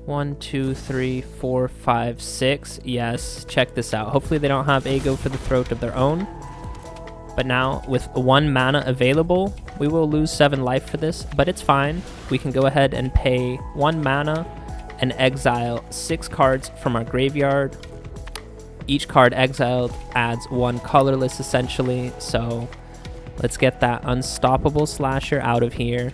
1, 2, 3, 4, 5, 6. Yes, check this out. Hopefully they don't have Ago for the Throat of their own. But now, with 1 mana available, we will lose 7 life for this, but it's fine. We can go ahead and pay 1 mana and exile 6 cards from our graveyard. Each card exiled adds 1 colorless, essentially, so let's get that Unstoppable Slasher out of here.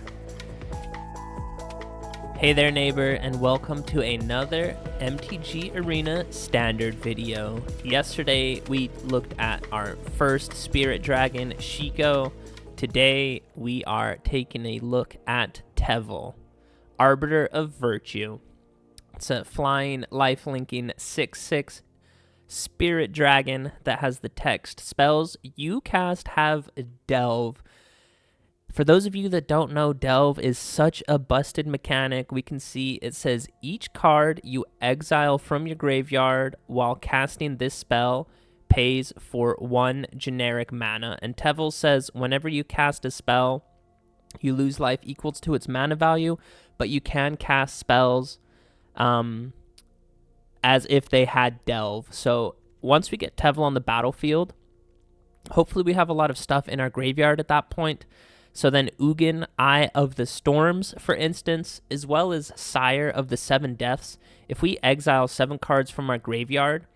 Hey there, neighbor, and welcome to another MTG Arena Standard video. Yesterday, we looked at our first Spirit Dragon, Shiko. Today, we are taking a look at Teval, Arbiter of Virtue. It's a flying, life-linking 6/6 Spirit Dragon that has the text, spells you cast have Delve. For those of you that don't know, Delve is such a busted mechanic. We can see it says each card you exile from your graveyard while casting this spell pays for 1 generic mana. And Teval says whenever you cast a spell, you lose life equals to its mana value, but you can cast spells as if they had Delve. So once we get Teval on the battlefield, hopefully we have a lot of stuff in our graveyard at that point. So then Ugin, Eye of the Storms, for instance, as well as Sire of the 7 Deaths. If we exile 7 cards from our graveyard,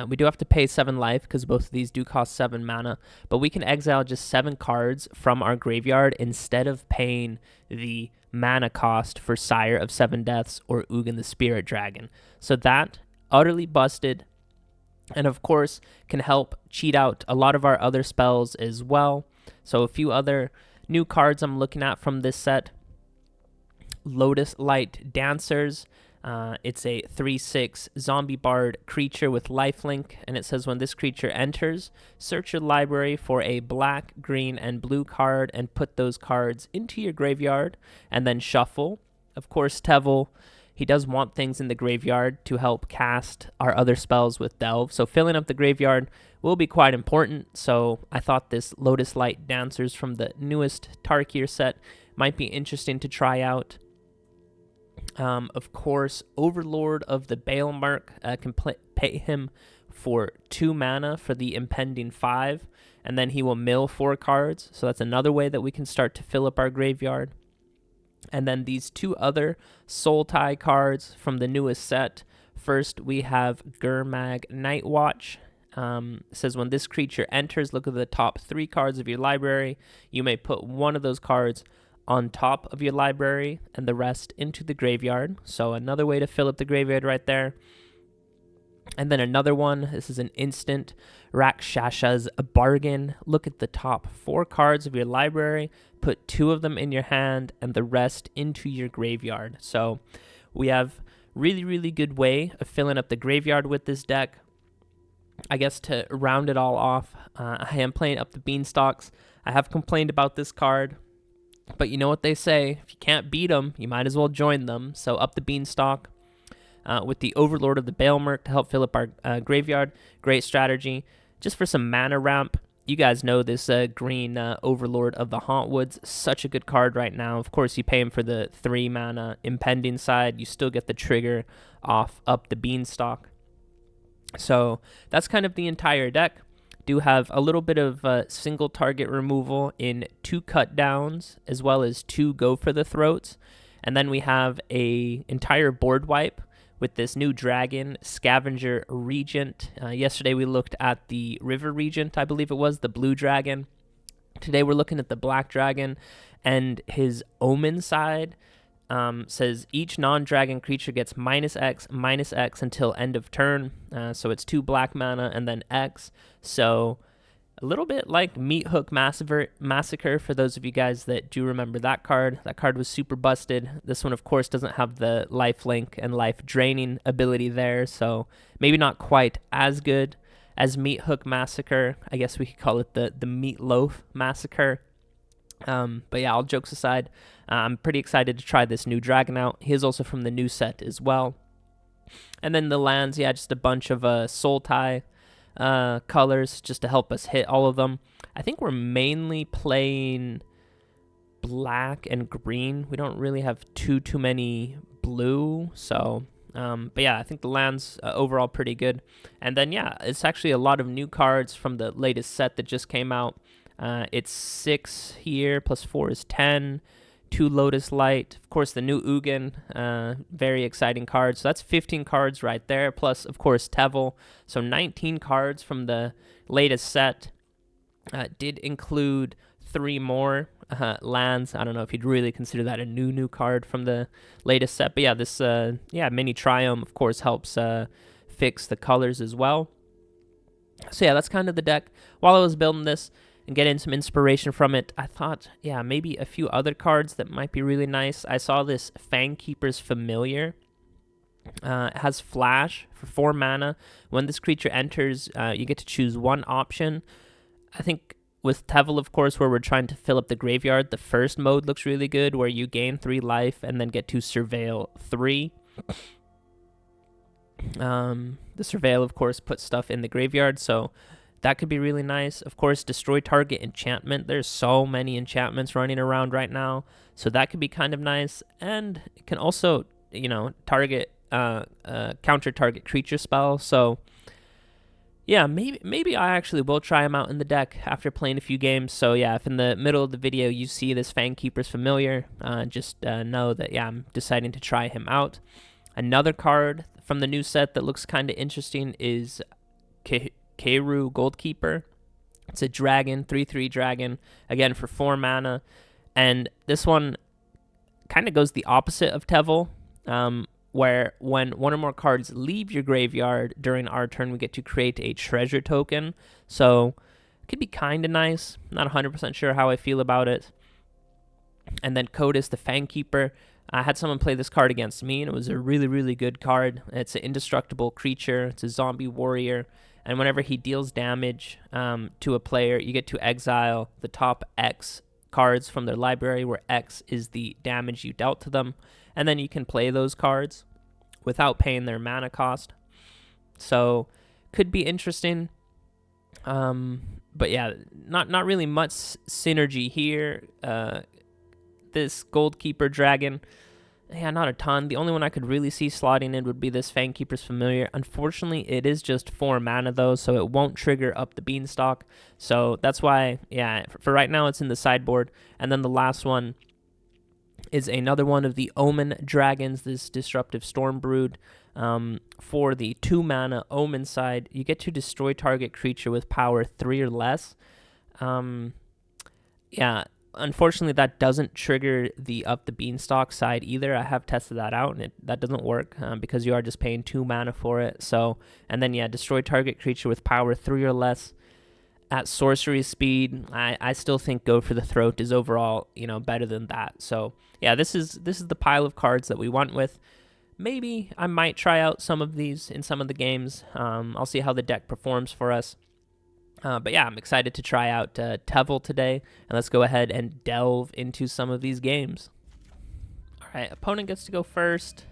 we do have to pay 7 life because both of these do cost 7 mana, but we can exile just 7 cards from our graveyard instead of paying the mana cost for Sire of 7 Deaths or Ugin the Spirit Dragon. So that, utterly busted, and of course can help cheat out a lot of our other spells as well. So a few other new cards I'm looking at from this set. Lotus Light Dancers. It's a 3/6 zombie bard creature with lifelink, and it says when this creature enters, search your library for a black, green, and blue card and put those cards into your graveyard and then shuffle. Of course, Teval, he does want things in the graveyard to help cast our other spells with Delve, so filling up the graveyard will be quite important. So I thought this Lotus Light Dancers from the newest Tarkir set might be interesting to try out. Of course, Overlord of the Balemurk, can pay him for 2 mana for the impending 5, and then he will mill 4 cards. So that's another way that we can start to fill up our graveyard. And then these 2 other Soul Tie cards from the newest set. First, we have Gurmag Nightwatch. Says when this creature enters, look at the top 3 cards of your library. You may put one of those cards on top of your library and the rest into the graveyard. So another way to fill up the graveyard right there. And then another one, this is an instant, Rakshasha's Bargain. Look at the top 4 cards of your library, put 2 of them in your hand and the rest into your graveyard. So we have really good way of filling up the graveyard with this deck. I guess to round it all off, I am playing Up the Beanstalks. I have complained about this card, but you know what they say, if you can't beat them, you might as well join them. So Up the Beanstalk with the Overlord of the Balemurk to help fill up our graveyard. Great strategy. Just for some mana ramp, you guys know this green Overlord of the Hauntwoods, such a good card right now. Of course, you pay him for the 3 mana impending side. You still get the trigger off Up the Beanstalk. So that's kind of the entire deck. Do have a little bit of single target removal in 2 cut downs as well as 2 go for the throats. And then we have a entire board wipe with this new dragon, Scavenger Regent. Yesterday we looked at the River Regent, I believe it was, the blue dragon. Today we're looking at the black dragon, and his Omen side says each non-dragon creature gets -X until end of turn. So it's 2 black mana and then X. So a little bit like Meat Hook Massacre for those of you guys that do remember that card. That card was super busted. This one, of course, doesn't have the life link and life draining ability there. So maybe not quite as good as Meat Hook Massacre. I guess we could call it the Meatloaf Massacre. But yeah, all jokes aside, I'm pretty excited to try this new dragon out. He is also from the new set as well. And then the lands, yeah, just a bunch of Soul Tie colors just to help us hit all of them. I think we're mainly playing black and green. We don't really have too many blue. So, but yeah, I think the land's overall pretty good. And then, yeah, it's actually a lot of new cards from the latest set that just came out. It's 6 here, plus 4 is 10. 2 Lotus Light. Of course, the new Ugin, very exciting card. So that's 15 cards right there, plus, of course, Teval. So 19 cards from the latest set. Did include 3 more lands. I don't know if you'd really consider that a new card from the latest set. But yeah, this mini Triome, of course, helps fix the colors as well. So yeah, that's kind of the deck. While I was building this and getting some inspiration from it, I thought, yeah, maybe a few other cards that might be really nice. I saw this Fangkeeper's Familiar. It has Flash for 4 mana. When this creature enters, you get to choose one option. I think with Teval, of course, where we're trying to fill up the graveyard, the first mode looks really good, where you gain 3 life and then get to surveil 3. The surveil, of course, puts stuff in the graveyard, so that could be really nice. Of course, destroy target enchantment. There's so many enchantments running around right now, so that could be kind of nice. And it can also, target counter target creature spell. So yeah, maybe I actually will try him out in the deck after playing a few games. So yeah, if in the middle of the video you see this Fangkeeper's Familiar, just know that, yeah, I'm deciding to try him out. Another card from the new set that looks kind of interesting is Keiru Goldkeeper. It's a dragon, 3/3 dragon, again for 4 mana. And this one kind of goes the opposite of Teval, where when one or more cards leave your graveyard during our turn, we get to create a treasure token. So it could be kind of nice. Not 100% sure how I feel about it. And then Codis, the Fangkeeper. I had someone play this card against me, and it was a really, really good card. It's an indestructible creature. It's a zombie warrior. And whenever he deals damage to a player, you get to exile the top X cards from their library, where X is the damage you dealt to them. And then you can play those cards without paying their mana cost. So could be interesting. But yeah, not really much synergy here. This Goldkeeper dragon, yeah, not a ton. The only one I could really see slotting in would be this Fangkeeper's Familiar. Unfortunately, it is just 4 mana though, so it won't trigger Up the Beanstalk. So that's why, yeah, for right now it's in the sideboard. And then the last one is another one of the Omen dragons, this Disruptive Stormbrood. For the 2 mana Omen side, you get to destroy target creature with power 3 or less. Yeah, unfortunately, that doesn't trigger the Up the Beanstalk side either. I have tested that out, and that doesn't work because you are just paying 2 mana for it. So, and then, yeah, destroy target creature with power 3 or less. At sorcery speed, I still think Go for the Throat is overall, better than that. So, yeah, this is the pile of cards that we went with. Maybe I might try out some of these in some of the games. I'll see how the deck performs for us. But yeah, I'm excited to try out Teval today, and let's go ahead and delve into some of these games. All right, opponent gets to go first.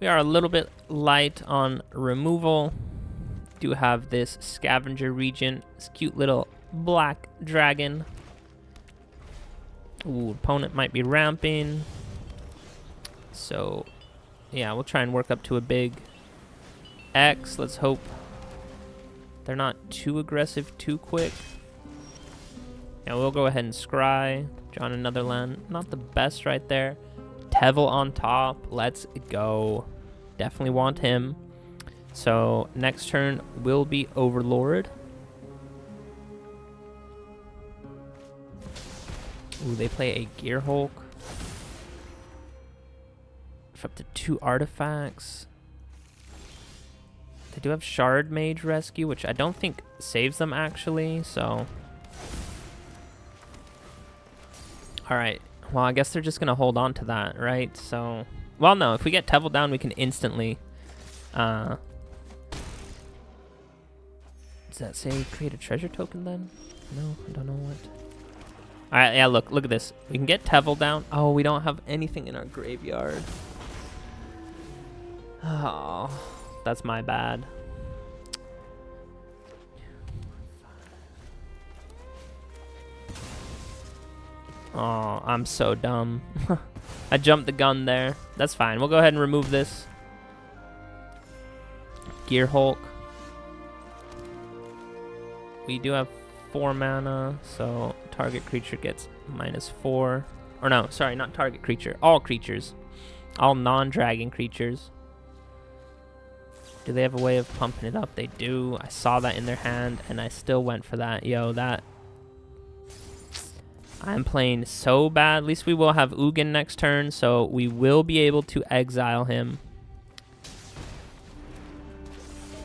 We are a little bit light on removal. Do have this Scavenger Regent, this cute little black dragon. Ooh, opponent might be ramping. So, yeah, we'll try and work up to a big X. Let's hope they're not too aggressive too quick. Yeah, we'll go ahead and scry. Draw another land. Not the best right there. Teval on top. Let's go. Definitely want him. So next turn will be Overlord. Ooh, they play a Gearhulk. For up to 2 artifacts. They do have Shard Mage Rescue, which I don't think saves them actually, so. Alright, well I guess they're just gonna hold on to that, right? So, well no, if we get Teval down we can instantly, does that say create a treasure token then? No, I don't know what. Alright, yeah, look at this. We can get Teval down. Oh, we don't have anything in our graveyard. Oh, that's my bad. Oh, I'm so dumb. I jumped the gun there. That's fine. We'll go ahead and remove this. Gear Hulk. We do have 4 mana, so target creature gets -4. Or no, sorry, not target creature. All creatures. All non-dragon creatures. Do they have a way of pumping it up? They do. I saw that in their hand, and I still went for that. Yo, that... I'm playing so bad. At least we will have Ugin next turn, so we will be able to exile him.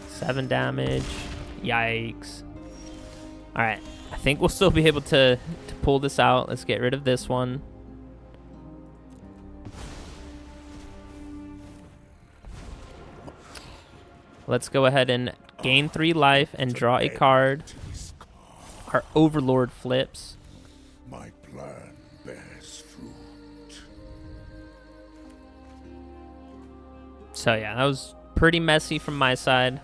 7 damage. Yikes. Alright. I think we'll still be able to pull this out. Let's get rid of this one. Let's go ahead and gain 3 life and draw a card. Our Overlord flips. My plan bears fruit. So yeah, that was pretty messy from my side.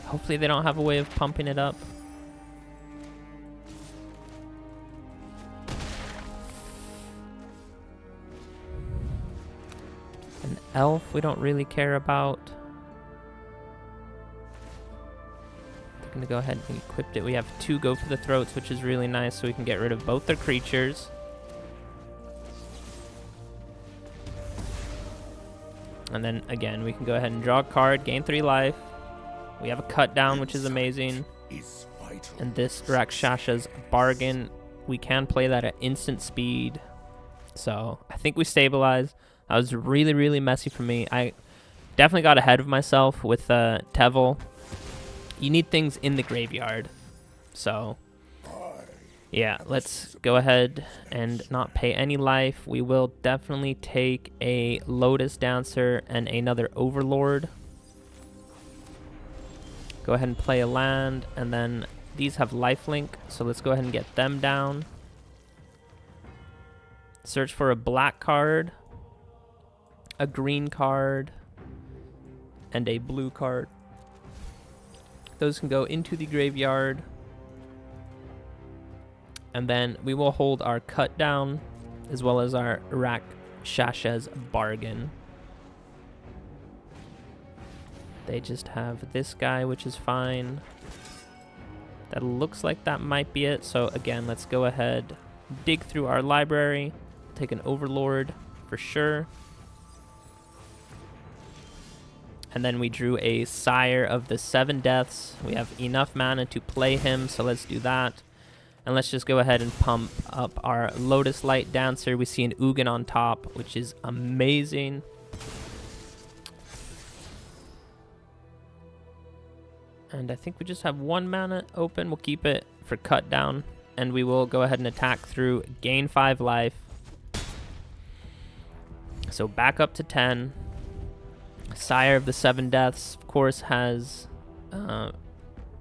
Hopefully they don't have a way of pumping it up. An elf we don't really care about. They're gonna go ahead and equip it. We have 2 go for the throats, which is really nice, so we can get rid of both their creatures. And then again, we can go ahead and draw a card, gain 3 life. We have a cut down, which is amazing. And this Rakshasha's Bargain, we can play that at instant speed. So I think we stabilize. That was really, really messy for me. I definitely got ahead of myself with Teval. You need things in the graveyard. So yeah, let's go ahead and not pay any life. We will definitely take a Lotus Dancer and another Overlord. Go ahead and play a land, and then these have lifelink, so let's go ahead and get them down. Search for a black card, a green card, and a blue card. Those can go into the graveyard. And then we will hold our cut down as well as our Rakshasha's Bargain. They just have this guy, which is fine. That looks like that might be it. So again, let's go ahead, dig through our library, take an Overlord for sure. And then we drew a Sire of the 7 Deaths. We have enough mana to play him, so let's do that. And let's just go ahead and pump up our Lotus Light Dancer. We see an Ugin on top, which is amazing. And I think we just have 1 mana open. We'll keep it for cut down. And we will go ahead and attack through, gain 5 life. So back up to 10. Sire of the 7 Deaths, of course, has... oh,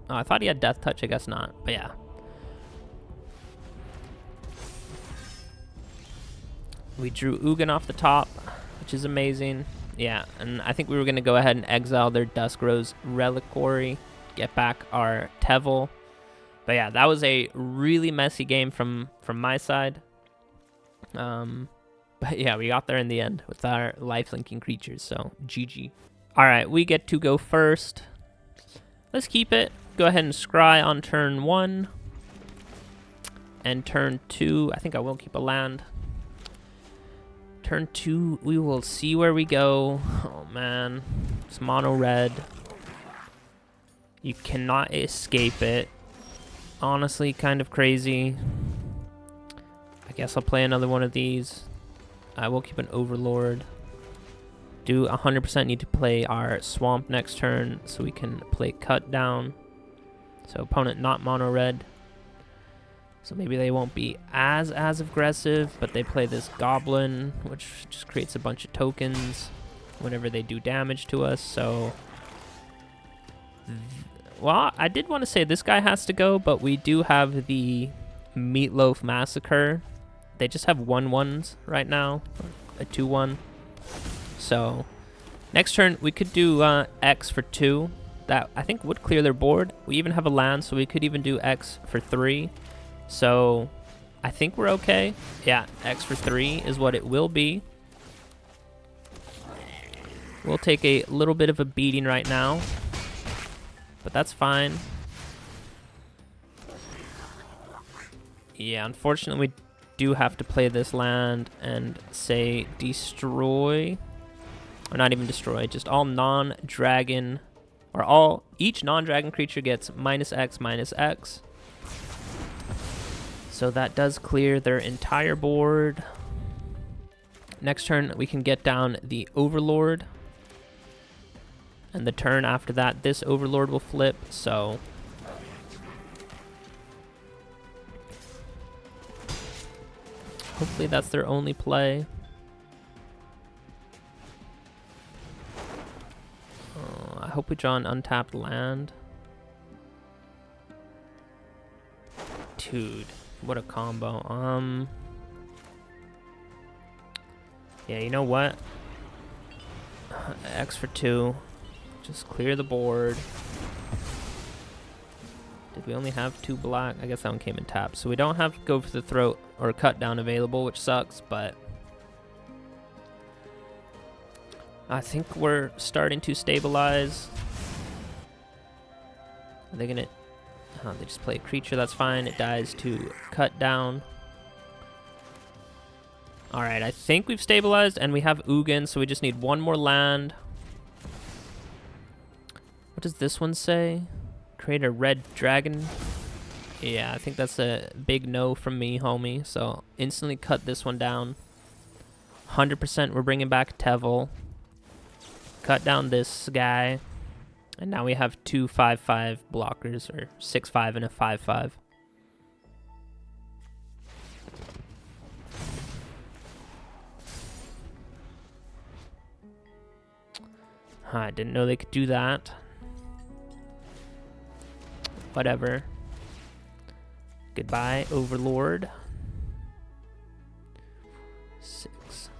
I thought he had Death Touch. I guess not. But yeah. We drew Ugin off the top, which is amazing. Yeah, and I think we were going to go ahead and exile their Duskrose Reliquary, get back our Teval. But yeah, that was a really messy game from my side. But yeah, we got there in the end with our life-linking creatures, so GG. All right, we get to go first. Let's keep it. Go ahead and scry on turn 1. And turn 2, I think I will keep a land. Turn 2, we will see where we go. Oh man, it's mono red. You cannot escape it. Honestly, kind of crazy. I guess I'll play another one of these. I will keep an Overlord. Do 100% need to play our Swamp next turn so we can play Cut Down. So opponent not mono red. So maybe they won't be as aggressive, but they play this Goblin, which just creates a bunch of tokens whenever they do damage to us. So, well, I did want to say this guy has to go, but we do have the Meatloaf Massacre. They just have 1/1s right now, a 2/1. So next turn we could do X for 2. That I think would clear their board. We even have a land, so we could even do X for 3. So I think we're okay. Yeah, X for 3 is what it will be. We'll take a little bit of a beating right now, but that's fine. Yeah, unfortunately, we do have to play this land and say destroy, or not even destroy, just all non-dragon, or each non-dragon creature gets -X/-X. So that does clear their entire board. Next turn, we can get down the Overlord. And the turn after that, this Overlord will flip, so... hopefully that's their only play. I hope we draw an untapped land. Dude, what a combo. Yeah, you know what? X for 2. Just clear the board. Did we only have 2 black? I guess that one came in tap. So we don't have Go for the Throat or Cut Down available, which sucks, but I think we're starting to stabilize. Are they gonna... oh, they just play a creature, that's fine. It dies to Cut Down. Alright, I think we've stabilized, and we have Ugin, so we just need one more land. What does this one say? Create a red dragon. Yeah, I think that's a big no from me, homie. So instantly cut this one down. 100% we're bringing back Teval. Cut down this guy. And now we have 2 5/5 blockers, or 6/5 and a 5/5. I didn't know they could do that. Whatever. Goodbye, Overlord. 6.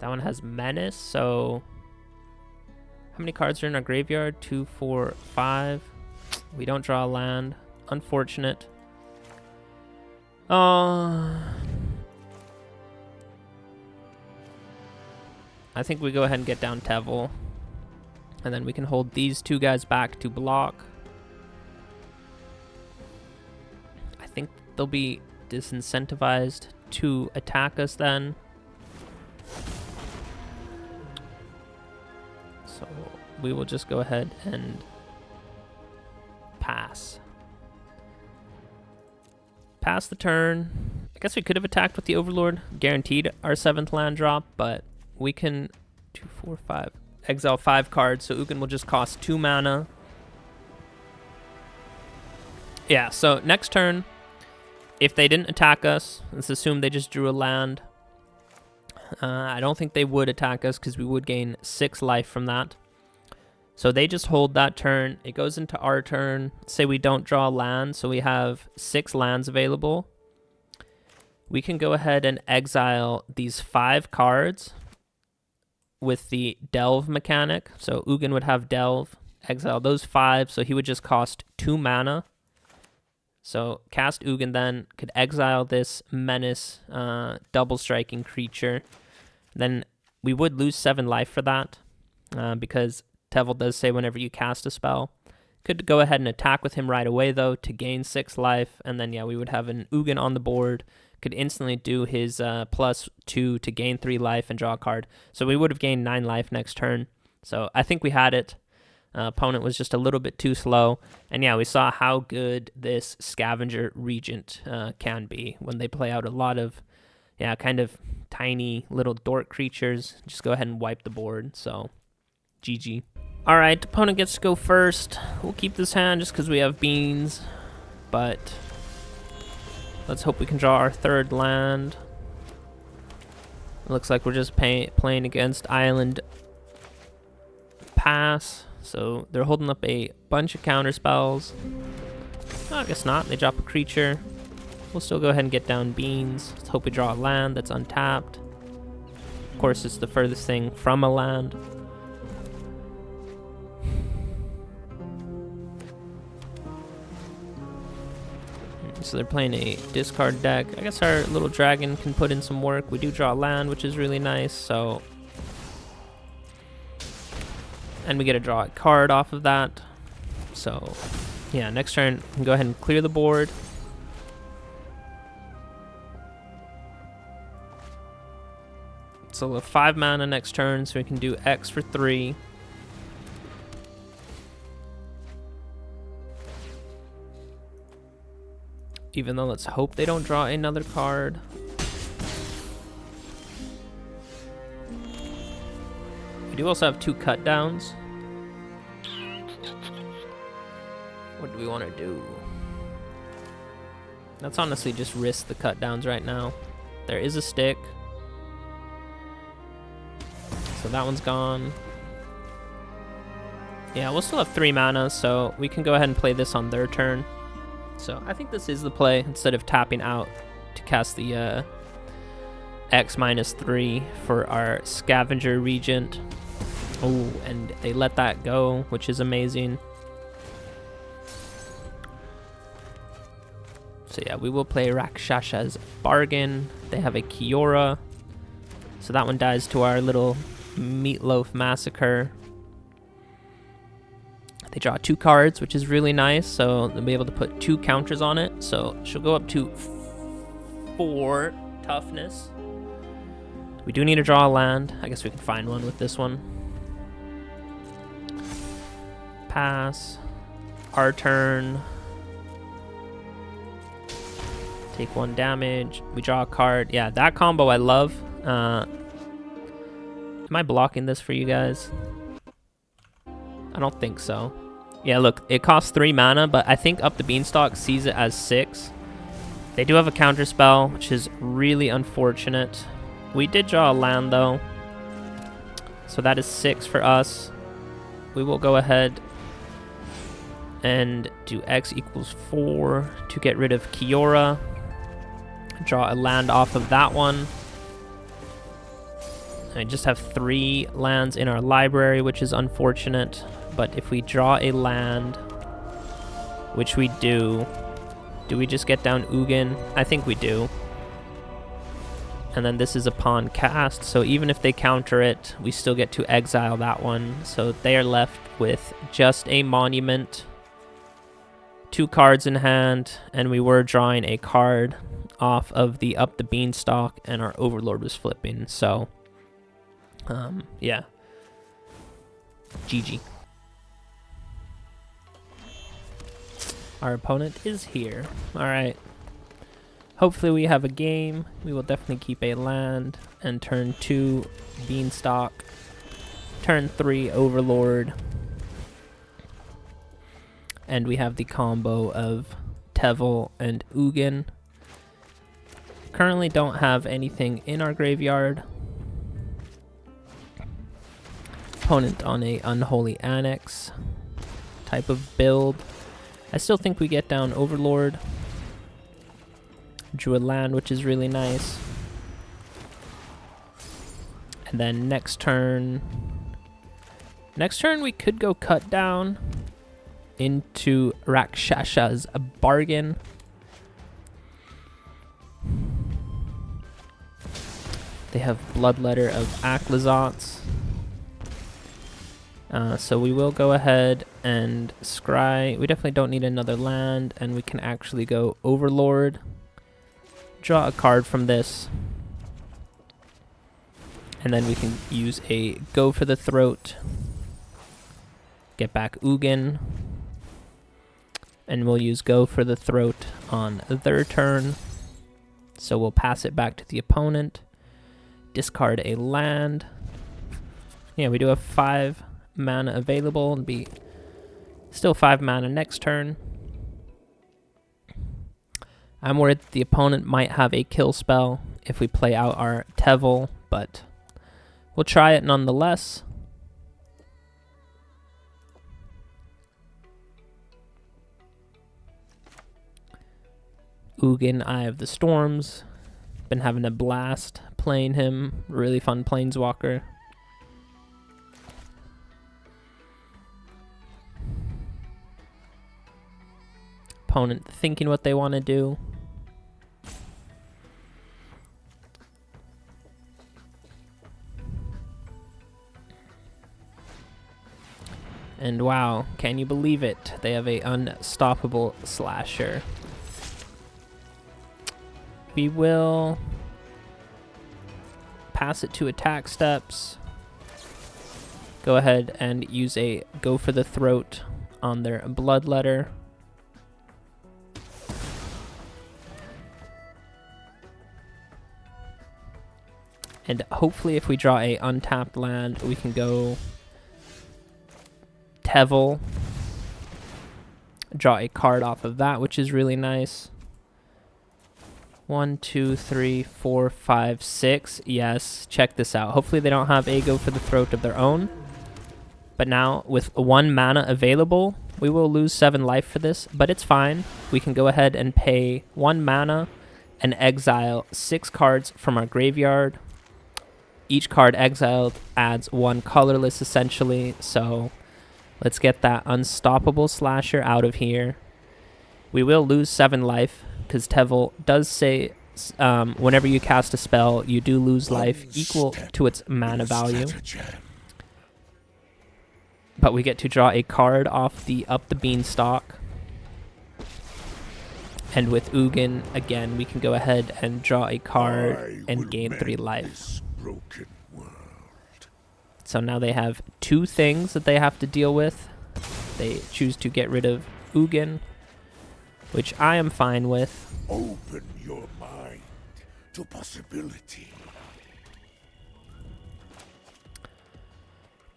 That one has Menace, so... how many cards are in our graveyard? 2, 4, 5. We don't draw a land. Unfortunate. I think we go ahead and get down Teval. And then we can hold these 2 guys back to block. I think they'll be disincentivized to attack us then. So we will just go ahead and pass. Pass the turn. I guess we could have attacked with the Overlord. Guaranteed our 7th land drop, but we can 2, 4, 5. Exile 5 cards, so Ugin will just cost 2 mana. Yeah, so next turn, if they didn't attack us, let's assume they just drew a land. I don't think they would attack us because we would gain 6 life from that. So they just hold that turn. It goes into our turn. Say we don't draw a land, so we have 6 lands available. We can go ahead and exile these 5 cards with the Delve mechanic. So Ugin would have Delve, exile those 5, so he would just cost 2 mana. So cast Ugin then, could exile this Menace double striking creature. Then we would lose 7 life for that, because Teval does say whenever you cast a spell. Could go ahead and attack with him right away though to gain 6 life, and then yeah, we would have an Ugin on the board. Could instantly do his +2 to gain 3 life and draw a card. So we would have gained 9 life next turn. So I think we had it. Opponent was just a little bit too slow. And yeah, we saw how good this Scavenger Regent can be when they play out a lot of, yeah, kind of tiny little dork creatures. Just go ahead and wipe the board. So GG. All right, opponent gets to go first. We'll keep this hand just because we have beans. But... let's hope we can draw our 3rd land. It looks like we're just playing against Island Pass. So they're holding up a bunch of counter spells. No, I guess not. They drop a creature. We'll still go ahead and get down beans. Let's hope we draw a land that's untapped. Of course, it's the furthest thing from a land. so they're playing a discard deck. I guess our little dragon can put in some work. We do draw land, which is really nice, so... And we get to draw a card off of that. So, yeah, next turn, we can go ahead and clear the board. So we'll have 5 mana next turn, so we can do X for 3. Even though, let's hope they don't draw another card. We do also have 2 cut downs. What do we want to do? Let's honestly just risk the cut downs right now. There is a stick. So that one's gone. Yeah, we'll still have 3 mana, so we can go ahead and play this on their turn. So I think this is the play, instead of tapping out to cast the X -3 for our Scavenger Regent. Oh, and they let that go, which is amazing. So yeah, we will play Rakshasha's Bargain. They have a Kiora. So that one dies to our little Meatloaf Massacre. They draw 2 cards, which is really nice, so they'll be able to put 2 counters on it. So she'll go up to 4 toughness. We do need to draw a land. I guess we can find one with this one. Pass. Our turn. Take 1 damage. We draw a card. Yeah, that combo I love. Am I blocking this for you guys? I don't think so. Yeah, look, it costs 3 mana, but I think Up the Beanstalk sees it as 6. They do have a counter spell, which is really unfortunate. We did draw a land, though. So that is 6 for us. We will go ahead and do X equals 4 to get rid of Kiora. Draw a land off of that one. I just have 3 lands in our library, which is unfortunate. But if we draw a land, which we do we just get down Ugin? I think we do. And then this is a pawn cast, so even if they counter it, we still get to exile that one. So they are left with just a monument, 2 cards in hand, and we were drawing a card off of the Up the Beanstalk, and our Overlord was flipping. So, yeah. GG. Our opponent is here. Alright. Hopefully we have a game. We will definitely keep a land. And turn 2, Beanstalk. Turn 3, Overlord. And we have the combo of Teval and Ugin. Currently don't have anything in our graveyard. Opponent on a Unholy Annex type of build. I still think we get down Overlord. Drew a land, which is really nice. And then next turn we could go cut down into Rakshasha's Bargain. They have Bloodletter of Aclazotz. So we will go ahead and scry. We definitely don't need another land, and we can actually go Overlord. Draw a card from this. And then we can use a Go for the Throat. Get back Ugin. And we'll use Go for the Throat on their turn. So we'll pass it back to the opponent. Discard a land. Yeah, we do have 5 mana available, and be still 5 mana next turn. I'm worried that the opponent might have a kill spell if we play out our Teval, but we'll try it nonetheless. Ugin, Eye of the Storms. Been having a blast playing him. Really fun planeswalker. opponent thinking what they want to do. And wow, can you believe it? They have a unstoppable slasher. We will pass it to attack steps. Go ahead and use a go for the throat on their bloodletter. And hopefully if we draw a untapped land, we can go Teval. Draw a card off of that, which is really nice. 1, 2, 3, 4, 5, 6. Yes, check this out. Hopefully they don't have a go for the throat of their own. But now, with 1 mana available, we will lose 7 life for this, but it's fine. We can go ahead and pay 1 mana and exile 6 cards from our graveyard. Each card exiled adds 1 colorless, essentially, so let's get that unstoppable slasher out of here. We will lose 7 life, because Teval does say whenever you cast a spell, you do lose life equal to its mana value. But we get to draw a card off the Up the Beanstalk. And with Ugin, again, we can go ahead and draw a card and gain 3 life. So now they have 2 things that they have to deal with. They choose to get rid of Ugin, which I am fine with. Open your mind to possibility.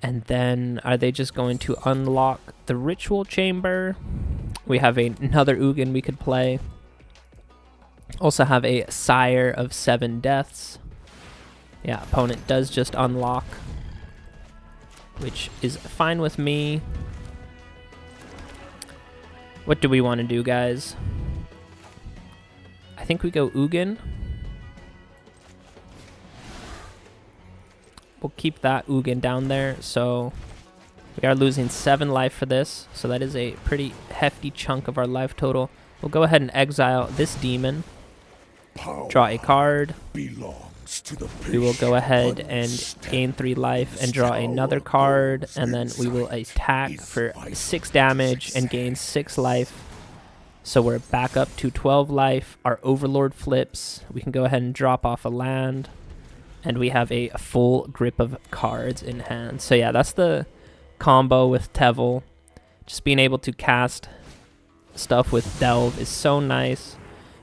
And then are they just going to unlock the ritual chamber? We have another Ugin we could play. Also have a Sire of 7 Deaths. Yeah, opponent does just unlock, which is fine with me. What do we want to do, guys? I think we go Ugin. We'll keep that Ugin down there. So we are losing 7 life for this. So that is a pretty hefty chunk of our life total. We'll go ahead and exile this demon. Draw a card. We will go ahead and gain 3 life and draw another card. And then we will attack for 6 damage and gain 6 life. So we're back up to 12 life. Our Overlord flips. We can go ahead and drop off a land. And we have a full grip of cards in hand. So yeah, that's the combo with Teval. Just being able to cast stuff with Delve is so nice.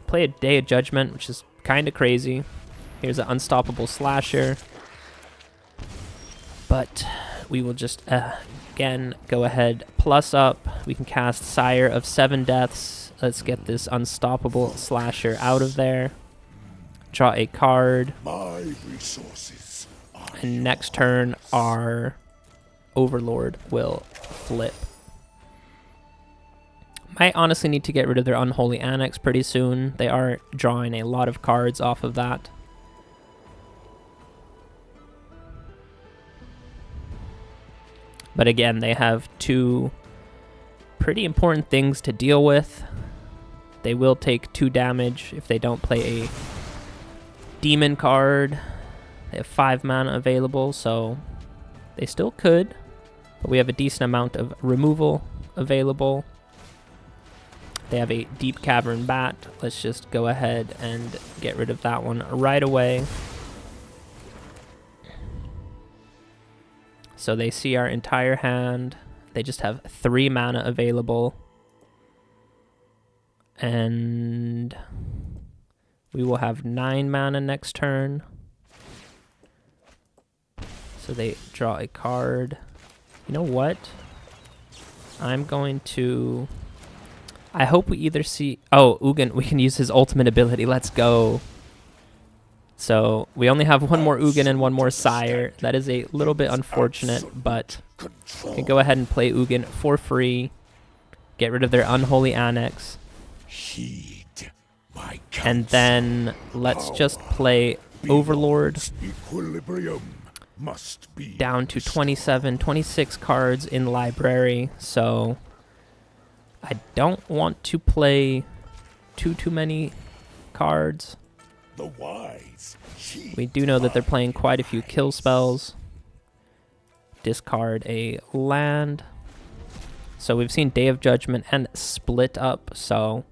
Play a Day of Judgment, which is kind of crazy. Here's an unstoppable slasher. But we will just, again, go ahead, plus up. We can cast Sire of 7 Deaths. Let's get this unstoppable slasher out of there. Draw a card. My resources And next turn, our Overlord will flip. Might honestly need to get rid of their Unholy Annex pretty soon. They are drawing a lot of cards off of that. But again, they have 2 pretty important things to deal with. They will take 2 damage if they don't play a demon card. They have 5 mana available, so they still could. But we have a decent amount of removal available. They have a Deep Cavern Bat. Let's just go ahead and get rid of that one right away. So they see our entire hand. They just have 3 mana available. And we will have 9 mana next turn. So they draw a card. You know what? I'm going to... I hope we either see... Oh, Ugin, we can use his ultimate ability. Let's go. So we only have 1 more Ugin and 1 more Sire. That is a little bit unfortunate, but we can go ahead and play Ugin for free. Get rid of their Unholy Annex. And then let's just play Overlord. Down to 27, 26 cards in library. So I don't want to play too many cards. The wise. We do know that they're playing quite a few kill spells. Discard a land. So we've seen Day of Judgment and Split Up, so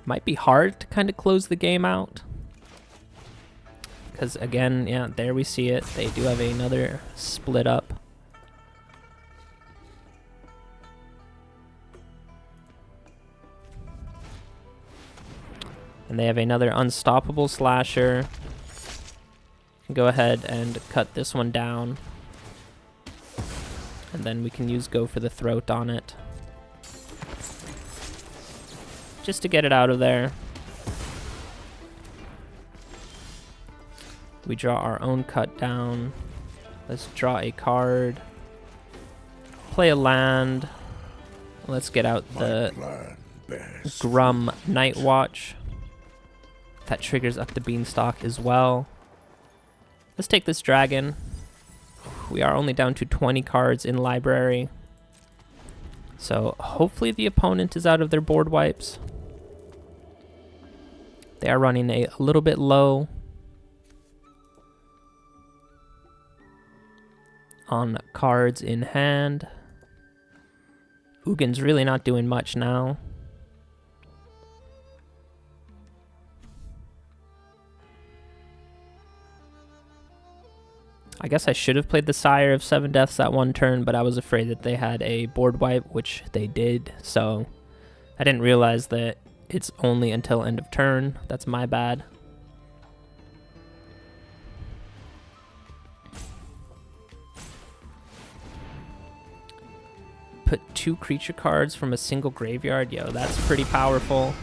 might be hard to kind of close the game out. Because again, yeah, there we see it. They do have another Split Up. And they have another Unstoppable Slasher. Go ahead and cut this one down. And then we can use Go for the Throat on it. Just to get it out of there. We draw our own cut down. Let's draw a card. Play a land. Let's get out the Grum Night Watch. That triggers Up the Beanstalk as well. Let's take this dragon. We are only down to 20 cards in library. So hopefully the opponent is out of their board wipes. They are running a little bit low on cards in hand. Ugin's really not doing much now. I guess I should have played the Sire of Seven Deaths that one turn, but I was afraid that they had a board wipe, which they did, so I didn't realize that it's only until end of turn. That's my bad. Put 2 creature cards from a single graveyard. Yo, that's pretty powerful.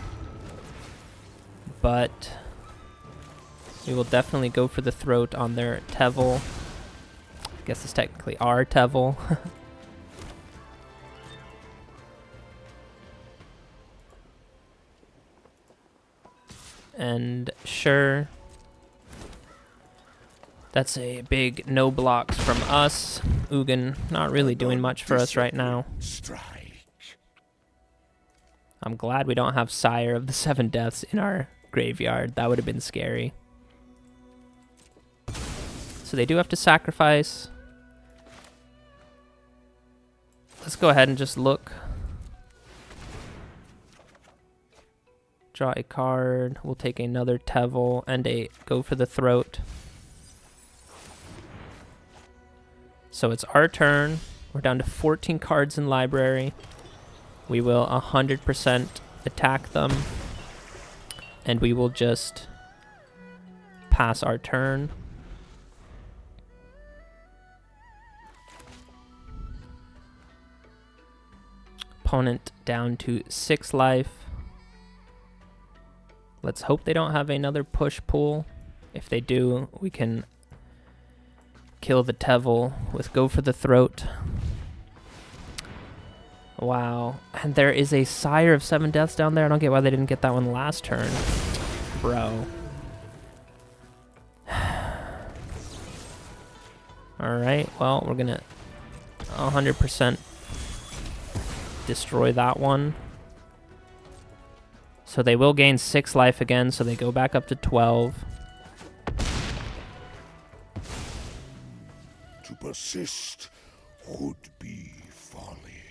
But we will definitely go for the Throat on their Teval. I guess it's technically our Teval. And sure. That's a big no blocks from us. Ugin not really doing much for us right now. I'm glad we don't have Sire of the Seven Deaths in our graveyard. That would have been scary. So they do have to sacrifice. Let's go ahead and just look. Draw a card. We'll take another Teval and a Go for the Throat. So it's our turn. We're down to 14 cards in library. We will 100% attack them. And we will just pass our turn. Opponent down to 6 life. Let's hope they don't have another push pull. If they do, we can kill the Teval with Go for the Throat. Wow. And there is a Sire of Seven Deaths down there. I don't get why they didn't get that one last turn. Bro. Alright, well, we're gonna 100% destroy that one. So they will gain 6 life again, so they go back up to 12. To persist would be folly.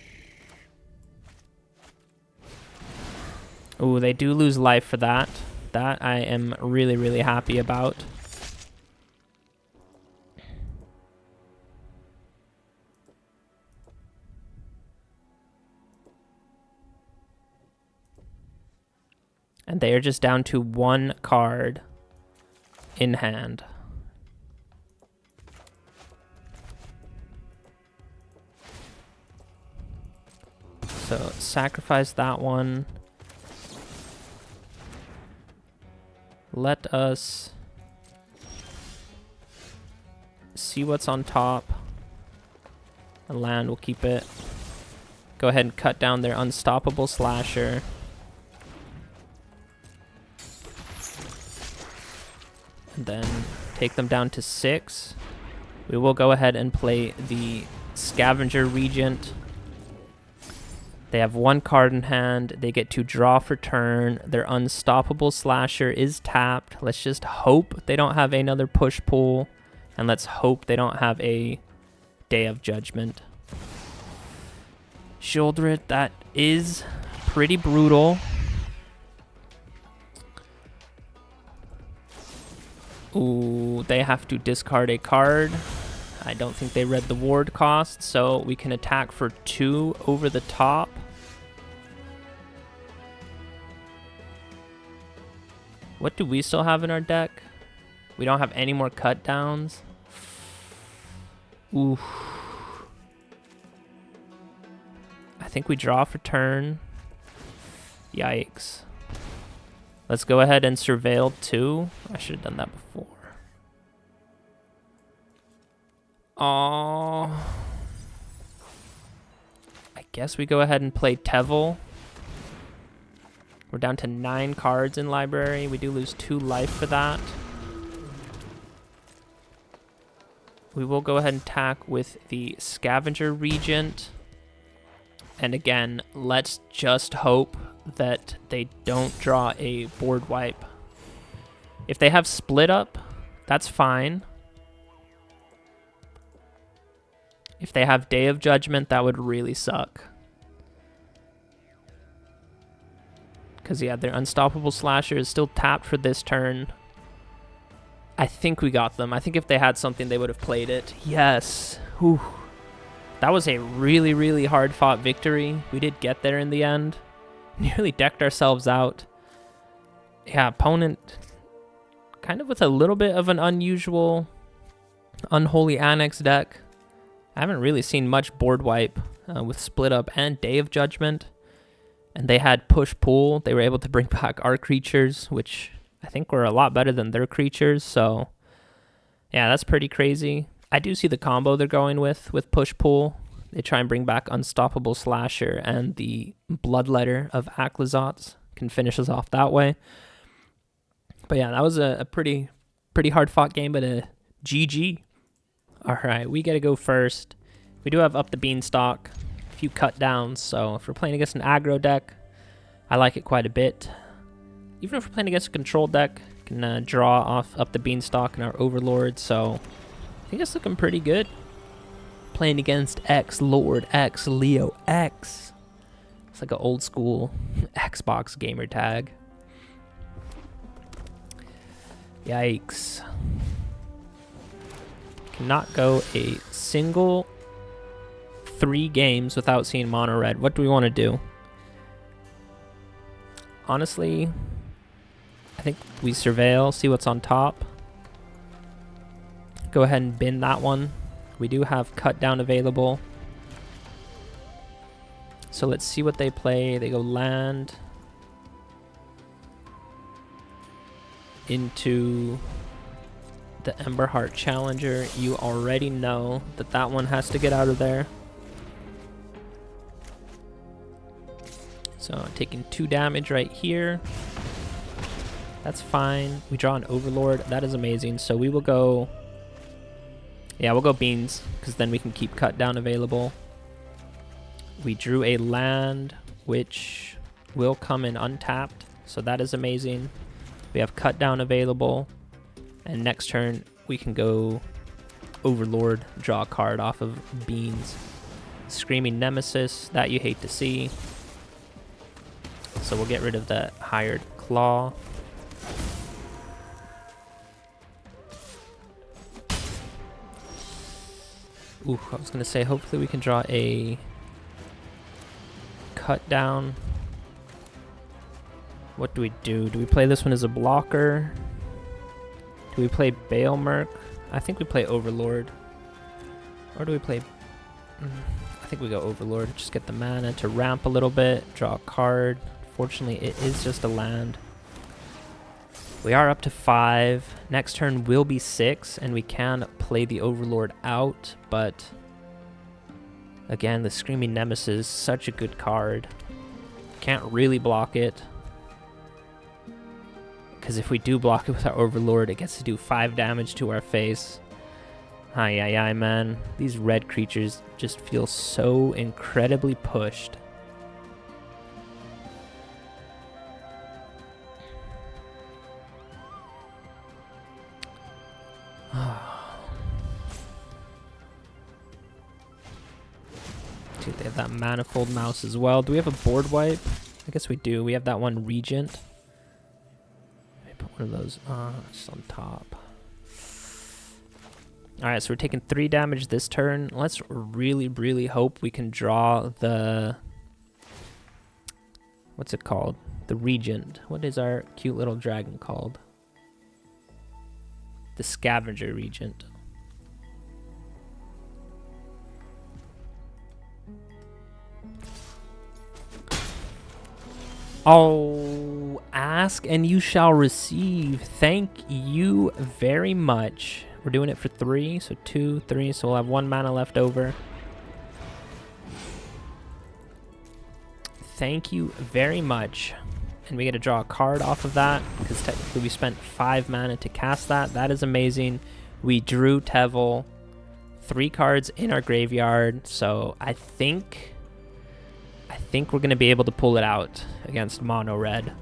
Ooh, they do lose life for that. That I am really, really happy about. And they are just down to 1 card in hand. So sacrifice that one. Let us see what's on top. A land, we'll keep it. Go ahead and cut down their Unstoppable Slasher. And then take them down to 6. We will go ahead and play the Scavenger Regent. They have 1 card in hand. They get to draw for turn. Their Unstoppable Slasher is tapped. Let's just hope they don't have another push-pull. And let's hope they don't have a Day of Judgment. Shieldred, that is pretty brutal. Ooh, they have to discard a card. I don't think they read the ward cost, so we can attack for 2 over the top. What do we still have in our deck? We don't have any more cut downs. Ooh. I think we draw for turn. Yikes. Let's go ahead and surveil 2. I should have done that before. Oh. I guess we go ahead and play Teval. We're down to 9 cards in library. We do lose 2 life for that. We will go ahead and attack with the Scavenger Regent. And again, let's just hope that they don't draw a board wipe. If they have Split Up, that's fine. If they have Day of Judgment, that would really suck. Because, yeah, their Unstoppable Slasher is still tapped for this turn. I think we got them. I think if they had something, they would have played it. Yes. Whew. That was a really, really hard-fought victory. We did get there in the end. Nearly decked ourselves out. Yeah, opponent kind of with a little bit of an unusual Unholy Annex deck. I haven't really seen much board wipe with Split Up and Day of Judgment. And they had push-pull. They were able to bring back our creatures, which I think were a lot better than their creatures. So, yeah, that's pretty crazy. I do see the combo they're going with push-pull. They try and bring back Unstoppable Slasher, and the Bloodletter of Aclazotz can finish us off that way. But yeah, that was a pretty hard-fought game, but a GG. All right, we got to go first. We do have Up the Beanstalk, a few cut downs, so if we're playing against an aggro deck, I like it quite a bit. Even if we're playing against a control deck, can draw off Up the Beanstalk and our Overlord, so I think it's looking pretty good. Playing against X Lord, X Leo, X. It's like an old school Xbox gamer tag. Yikes. Cannot go a single 3 games without seeing mono red. What do we want to do? Honestly, I think we surveil, see what's on top. Go ahead and bin that one. We do have cut down available. So let's see what they play. They go land into the Emberheart Challenger. You already know that that one has to get out of there. So taking 2 damage right here. That's fine. We draw an Overlord. That is amazing. So we will go... Yeah, we'll go Beans, because then we can keep cut down available. We drew a land, which will come in untapped. So that is amazing. We have cut down available. And next turn, we can go Overlord, draw a card off of Beans. Screaming Nemesis, that you hate to see. So we'll get rid of the Hired Claw. Ooh, I was going to say, hopefully we can draw a cut down. What do we do? Do we play this one as a blocker? Do we play Balemurk? I think we play Overlord. Or do we play... I think we go Overlord. Just get the mana to ramp a little bit. Draw a card. Fortunately, it is just a land. We are up to 5. Next turn will be 6, and we can play the Overlord out, but again, the Screaming Nemesis is such a good card. Can't really block it, because if we do block it with our Overlord, it gets to do 5 damage to our face. Ay, ay, ay, man. These red creatures just feel so incredibly pushed. Dude, they have that manifold mouse as well. Do we have a board wipe? I guess we do. We have that one regent. Let me put one of those just on top. Alright, so we're taking 3 damage this turn. Let's really, really hope we can draw the... What's it called? The regent. What is our cute little dragon called? The scavenger regent. Oh, ask and you shall receive. Thank you very much. We're doing it for 3, so 2, 3, so we'll have 1 mana left over. Thank you very much. And we get to draw a card off of that, because technically we spent 5 mana to cast that. That is amazing. We drew Teval, 3 cards in our graveyard, so I think we're going to be able to pull it out against mono red.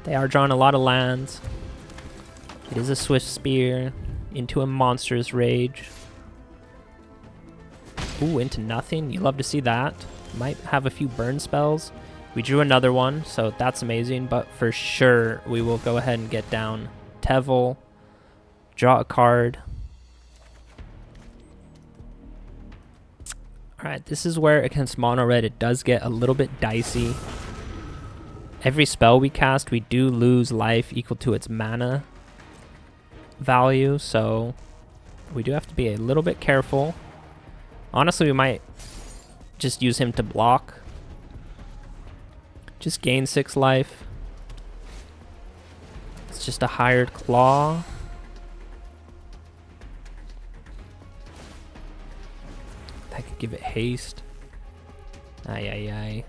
They are drawing a lot of lands. It is a Swift Spear into a Monstrous Rage. Ooh, into nothing. You love to see that. Might have a few burn spells. We drew another one, so that's amazing, but for sure we will go ahead and get down Teval, draw a card. Alright, this is where against mono red it does get a little bit dicey. Every spell we cast, we do lose life equal to its mana value, so we do have to be a little bit careful. Honestly, we might just use him to block. Just gain 6 life. It's just a hired claw. I could give it haste. Ay, ay, ay.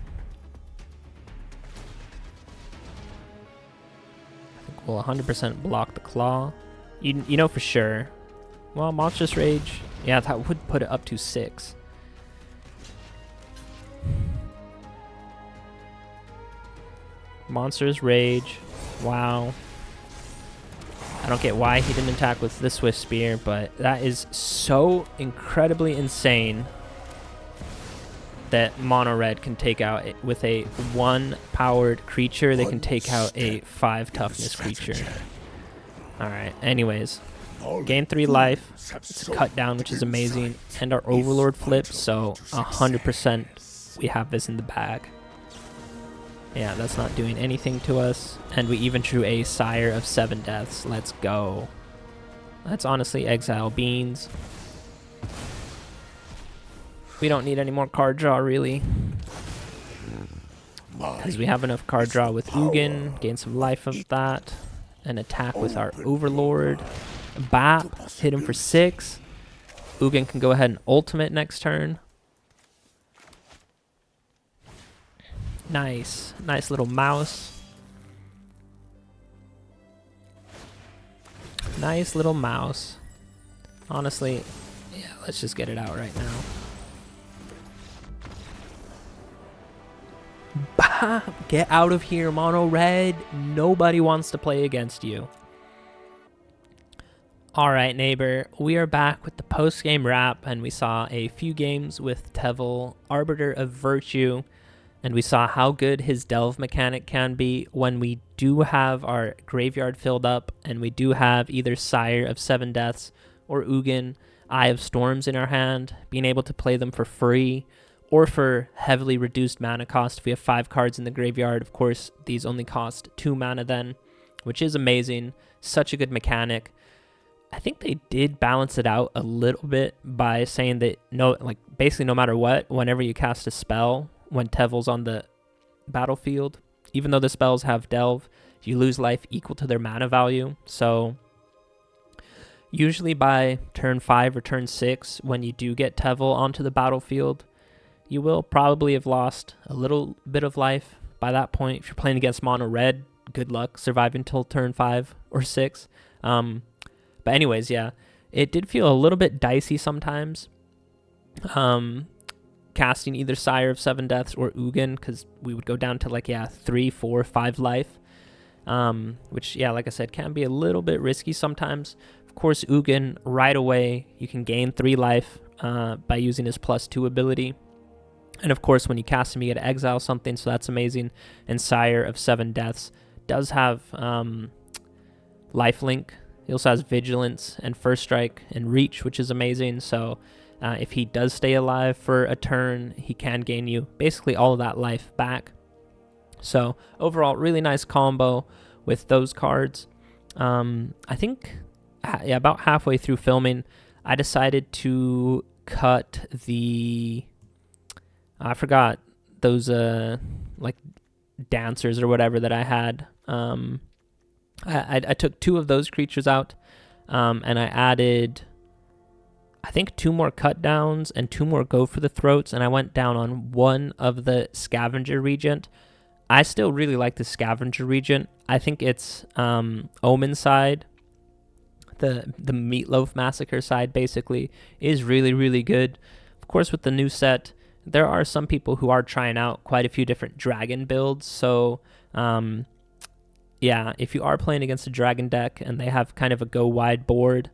I think we'll 100% block the claw. You know for sure. Well, Monstrous Rage. Yeah, that would put it up to 6. Monstrous Rage. Wow. I don't get why he didn't attack with the Swift Spear, but that is so incredibly insane that mono red can take out with a 1 powered creature. They can take out a 5 toughness creature. Alright, anyways. Gain 3 life. It's a cut down, which is amazing. And our Overlord flips, so 100% we have this in the bag. Yeah, that's not doing anything to us. And we even drew a Sire of 7 Deaths. Let's go. Let's honestly exile Beans. We don't need any more card draw, really. Because we have enough card draw with Ugin. Gain some life of that. And attack with our Overlord. Bap. Hit him for 6. Ugin can go ahead and ultimate next turn. Nice. Nice little mouse. Nice little mouse. Honestly, yeah, let's just get it out right now. Bah! Get out of here, mono red. Nobody wants to play against you. Alright, neighbor. We are back with the post-game wrap, and we saw a few games with Teval, Arbiter of Virtue, and we saw how good his delve mechanic can be when we do have our graveyard filled up, and we do have either Sire of 7 Deaths or Ugin, Eye of Storms in our hand, being able to play them for free, or for heavily reduced mana cost. If we have 5 cards in the graveyard, of course, these only cost 2 mana then, which is amazing. Such a good mechanic. I think they did balance it out a little bit by saying that basically no matter what, whenever you cast a spell, when Teval's on the battlefield, even though the spells have delve, you lose life equal to their mana value. So usually by turn 5 or turn 6, when you do get Teval onto the battlefield, you will probably have lost a little bit of life by that point. If you're playing against mono red, good luck surviving till turn 5 or 6. But anyways, yeah, it did feel a little bit dicey sometimes. Casting either Sire of Seven Deaths or Ugin, because we would go down to like 3, 4, 5 life, which like I said, can be a little bit risky sometimes. Of course, Ugin right away you can gain 3 life by using his +2 ability, and of course when you cast him you get to exile something, so that's amazing. And Sire of Seven Deaths does have lifelink. He also has Vigilance and First Strike and Reach, which is amazing. So if he does stay alive for a turn, he can gain you basically all of that life back. So overall, really nice combo with those cards. I think about halfway through filming, I decided to cut the... I forgot those like dancers or whatever that I had. I took 2 of those creatures out, and I added, I think, 2 more cut downs and 2 more go for the throats, and I went down on 1 of the scavenger regent. I still really like the scavenger regent. I think it's Omen side, the Meatloaf Massacre side basically, is really, really good. Of course, with the new set, there are some people who are trying out quite a few different dragon builds, so if you are playing against a dragon deck and they have kind of a go wide board,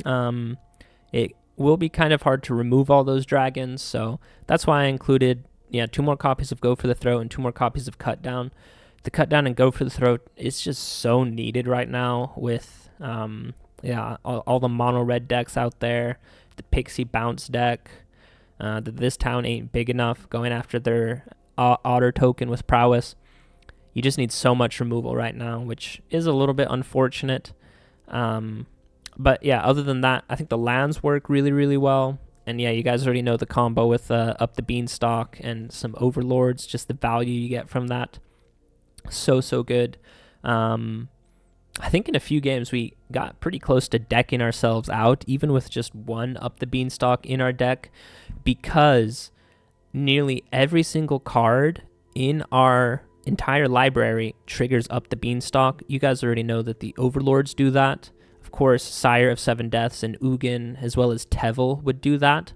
it will be kind of hard to remove all those dragons, so that's why I included 2 more copies of Go for the Throat and 2 more copies of Cut Down. The Cut Down and Go for the Throat is just so needed right now with all the mono red decks out there, the Pixie Bounce deck, This Town Ain't Big Enough going after their Otter token with Prowess. You just need so much removal right now, which is a little bit unfortunate. But other than that, I think the lands work really, really well. And you guys already know the combo with Up the Beanstalk and some Overlords, just the value you get from that. So good. I think in a few games we got pretty close to decking ourselves out, even with just 1 Up the Beanstalk in our deck, because nearly every single card in our entire library triggers Up the Beanstalk. You guys already know that the Overlords do that. Of course, Sire of Seven Deaths and Ugin, as well as Teval, would do that.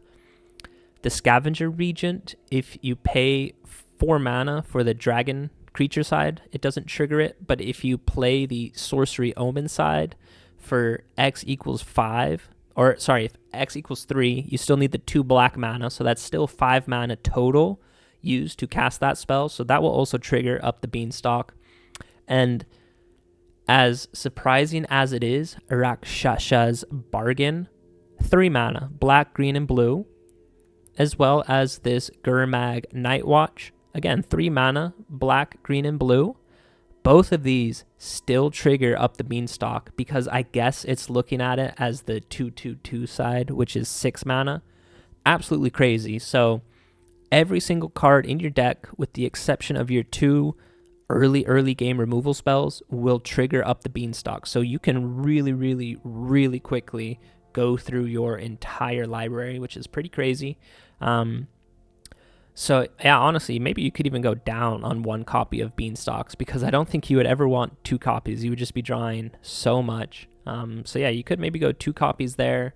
The Scavenger Regent, if you pay 4 mana for the dragon creature side, it doesn't trigger it, but if you play the Sorcery Omen side for X equals 5, or sorry, if X equals 3, you still need the 2 black mana, so that's still 5 mana total used to cast that spell, so that will also trigger Up the Beanstalk. And as surprising as it is, Rakshasha's Bargain, 3 mana, black, green, and blue, as well as this Gurmag Nightwatch, again, 3 mana, black, green, and blue. Both of these still trigger Up the Beanstalk because I guess it's looking at it as the 2/2/2 side, which is 6 mana. Absolutely crazy. So every single card in your deck, with the exception of your 2 early game removal spells, will trigger Up the Beanstalk. So you can really, really, really quickly go through your entire library, which is pretty crazy. So honestly, maybe you could even go down on 1 copy of Beanstalks, because I don't think you would ever want 2 copies. You would just be drawing so much. So you could maybe go 2 copies there.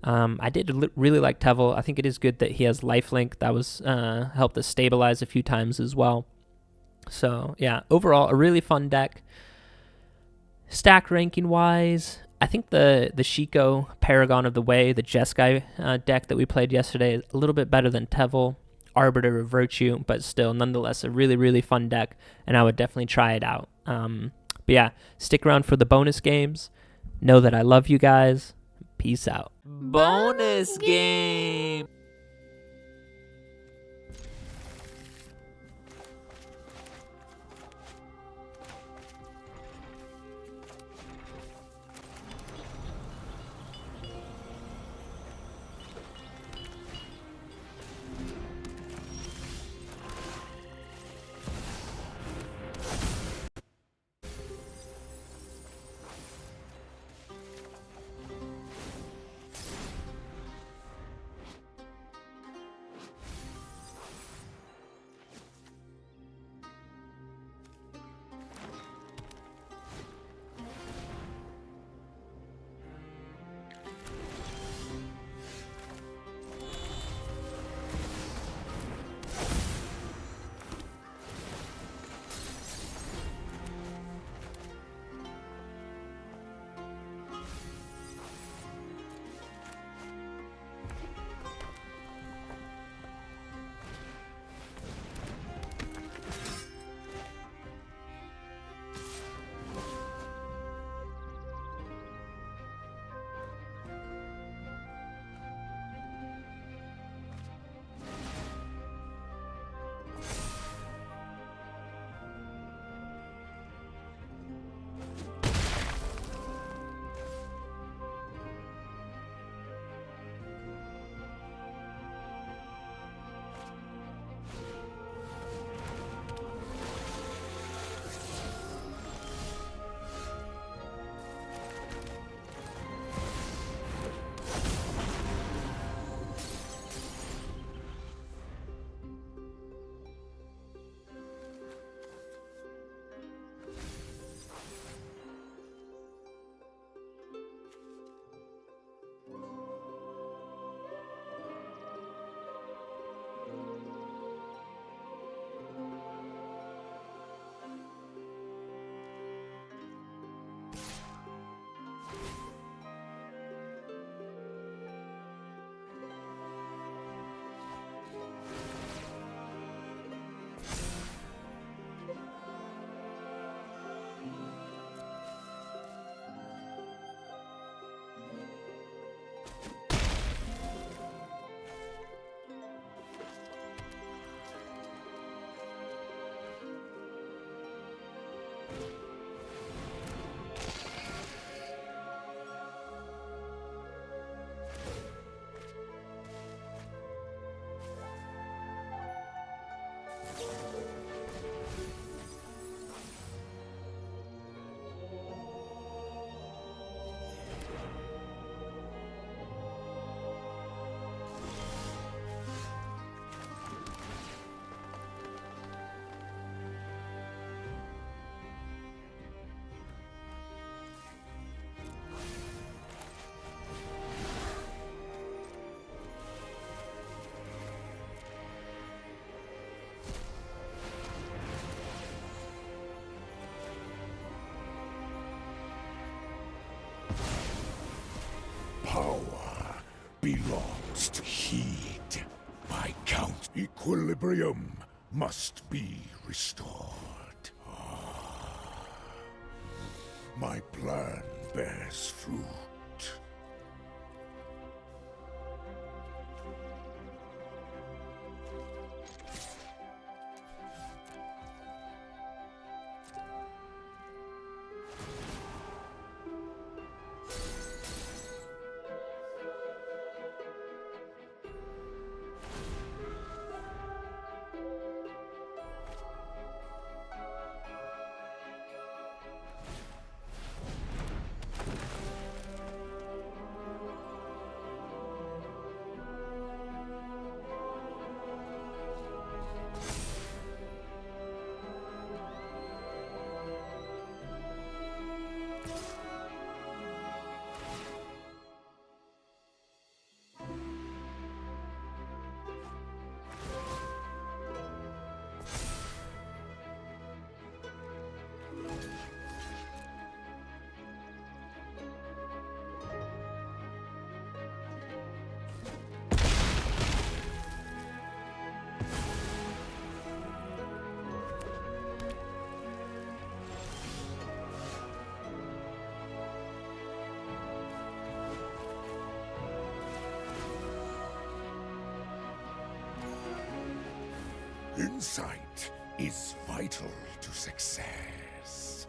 I did really like Teval. I think it is good that he has lifelink. That was helped us stabilize a few times as well. So overall, a really fun deck. Stack ranking wise, I think the Shiko Paragon of the Way, the Jeskai deck that we played yesterday, is a little bit better than Teval. Arbiter of Virtue, but still nonetheless a really, really fun deck, and I would definitely try it out. But stick around for the bonus games. Know that I love you guys. Peace out. Bonus game. must heed my count. Equilibrium must be restored. My plan bears fruit. Insight is vital to success.